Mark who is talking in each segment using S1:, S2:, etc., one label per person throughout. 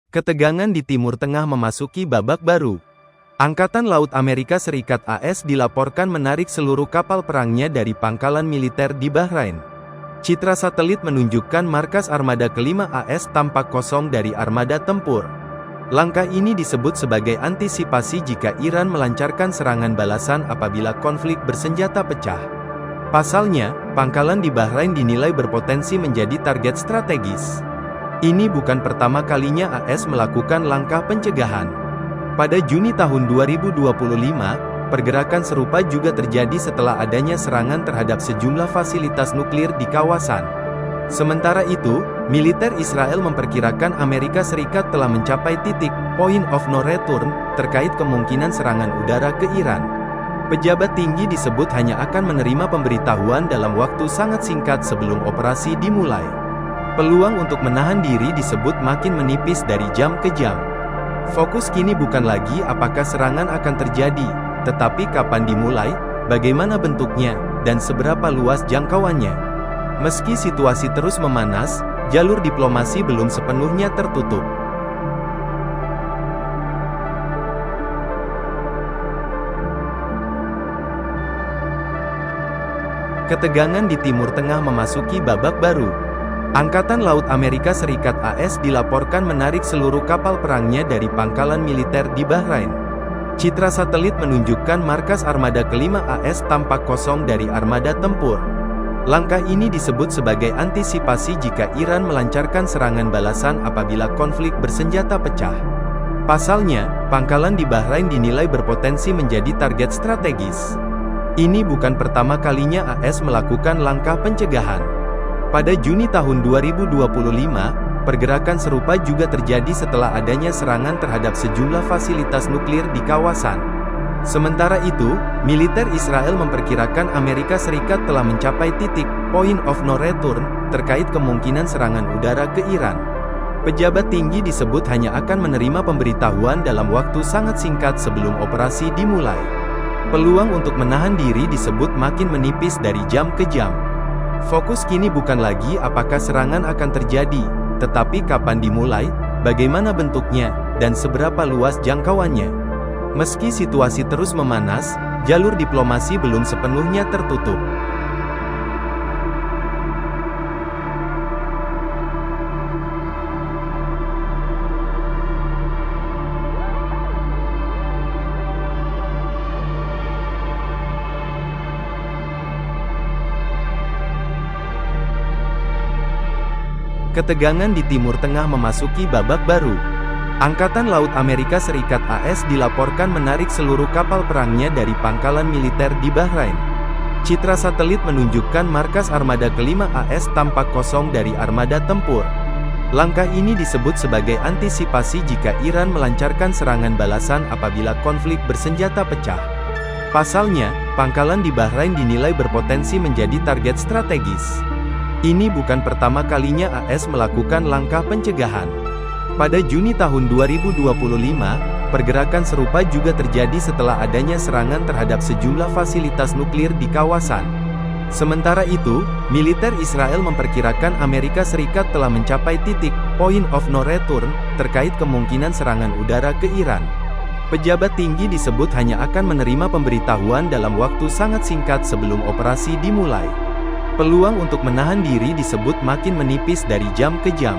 S1: Ketegangan di Timur Tengah memasuki babak baru. Angkatan Laut Amerika Serikat (AS) dilaporkan menarik seluruh kapal perangnya dari pangkalan militer di Bahrain. Citra satelit menunjukkan markas armada kelima AS tampak kosong dari armada tempur. Langkah ini disebut sebagai antisipasi jika Iran melancarkan serangan balasan apabila konflik bersenjata pecah. Pasalnya, pangkalan di Bahrain dinilai berpotensi menjadi target strategis. Ini bukan pertama kalinya AS melakukan langkah pencegahan. Pada Juni tahun 2025, pergerakan serupa juga terjadi setelah adanya serangan terhadap sejumlah fasilitas nuklir di kawasan. Sementara itu, militer Israel memperkirakan Amerika Serikat telah mencapai titik point of no return terkait kemungkinan serangan udara ke Iran. Pejabat tinggi disebut hanya akan menerima pemberitahuan dalam waktu sangat singkat sebelum operasi dimulai. Peluang untuk menahan diri disebut makin menipis dari jam ke jam. Fokus kini bukan lagi apakah serangan akan terjadi, tetapi kapan dimulai, bagaimana bentuknya, dan seberapa luas jangkauannya. Meski situasi terus memanas, jalur diplomasi belum sepenuhnya tertutup. Ketegangan di Timur Tengah memasuki babak baru. Angkatan Laut Amerika Serikat (AS) dilaporkan menarik seluruh kapal perangnya dari pangkalan militer di Bahrain. Citra satelit menunjukkan markas armada kelima AS tampak kosong dari armada tempur. Langkah ini disebut sebagai antisipasi jika Iran melancarkan serangan balasan apabila konflik bersenjata pecah. Pasalnya, pangkalan di Bahrain dinilai berpotensi menjadi target strategis. Ini bukan pertama kalinya AS melakukan langkah pencegahan. Pada Juni tahun 2025, pergerakan serupa juga terjadi setelah adanya serangan terhadap sejumlah fasilitas nuklir di kawasan. Sementara itu, militer Israel memperkirakan Amerika Serikat telah mencapai titik point of no return terkait kemungkinan serangan udara ke Iran. Pejabat tinggi disebut hanya akan menerima pemberitahuan dalam waktu sangat singkat sebelum operasi dimulai. Peluang untuk menahan diri disebut makin menipis dari jam ke jam. Fokus kini bukan lagi apakah serangan akan terjadi, tetapi kapan dimulai, bagaimana bentuknya, dan seberapa luas jangkauannya. Meski situasi terus memanas, jalur diplomasi belum sepenuhnya tertutup. Ketegangan di Timur Tengah memasuki babak baru. Angkatan Laut Amerika Serikat (AS) dilaporkan menarik seluruh kapal perangnya dari pangkalan militer di Bahrain. Citra satelit menunjukkan markas armada kelima AS tampak kosong dari armada tempur. Langkah ini disebut sebagai antisipasi jika Iran melancarkan serangan balasan apabila konflik bersenjata pecah. Pasalnya, pangkalan di Bahrain dinilai berpotensi menjadi target strategis. Ini bukan pertama kalinya AS melakukan langkah pencegahan. Pada Juni tahun 2025, pergerakan serupa juga terjadi setelah adanya serangan terhadap sejumlah fasilitas nuklir di kawasan. Sementara itu, militer Israel memperkirakan Amerika Serikat telah mencapai titik point of no return terkait kemungkinan serangan udara ke Iran. Pejabat tinggi disebut hanya akan menerima pemberitahuan dalam waktu sangat singkat sebelum operasi dimulai. Peluang untuk menahan diri disebut makin menipis dari jam ke jam.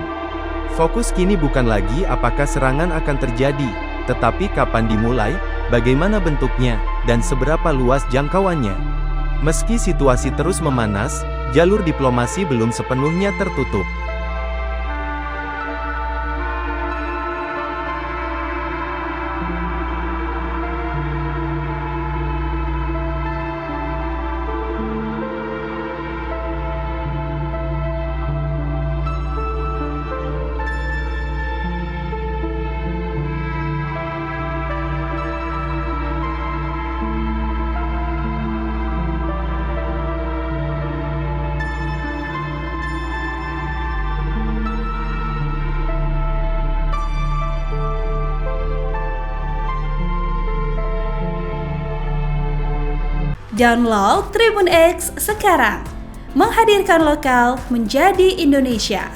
S1: Fokus kini bukan lagi apakah serangan akan terjadi, tetapi kapan dimulai, bagaimana bentuknya, dan seberapa luas jangkauannya. Meski situasi terus memanas, jalur diplomasi belum sepenuhnya tertutup.
S2: Download Tribun X sekarang, menghadirkan lokal menjadi Indonesia.